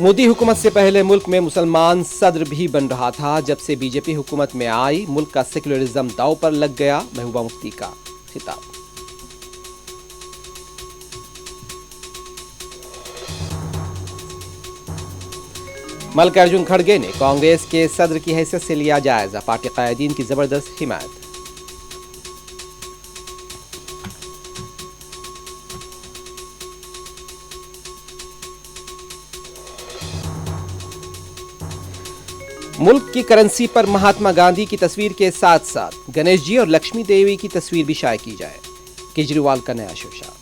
मोदी हुकूमत से पहले मुल्क में मुसलमान सदर भी बन रहा था। जब से बीजेपी हुकूमत में आई, मुल्क का सेक्युलरिज्म दांव पर लग गया। महबूबा मुफ्ती का खिताब। मल्लिकार्जुन खड़गे ने कांग्रेस के सदर की हैसियत से लिया जायजा। पार्टी कायदीन की जबरदस्त हिमायत। मुल्क की करेंसी पर महात्मा गांधी की तस्वीर के साथ साथ गणेश जी और लक्ष्मी देवी की तस्वीर भी शाया की जाए। केजरीवाल का नया शोशा।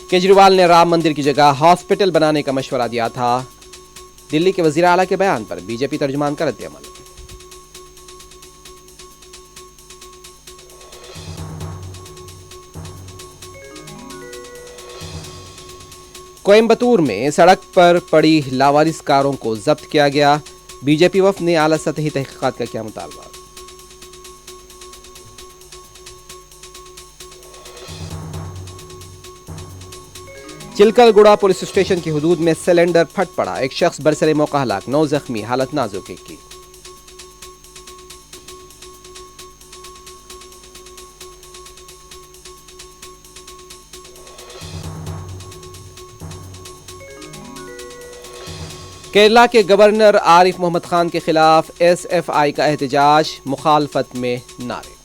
केजरीवाल ने राम मंदिर की जगह हॉस्पिटल बनाने का मशवरा दिया था। दिल्ली के वजीर आला के बयान पर बीजेपी तर्जुमान का रद्द-ए-अमल। कोयम्बतूर में सड़क पर पड़ी लावारिस कारों को जब्त किया गया। बीजेपी वफ्द ने आला सतही तहकीकात का किया मुतालबा। चिलकलगुड़ा पुलिस स्टेशन की हुदूद में सिलेंडर फट पड़ा। एक शख्स बरसरे मौका हलाक, 9 जख्मी, हालत नाजुक की। केरला के गवर्नर आरिफ मोहम्मद खान के खिलाफ एसएफआई का एहतजाज, मुखालफत में नारे।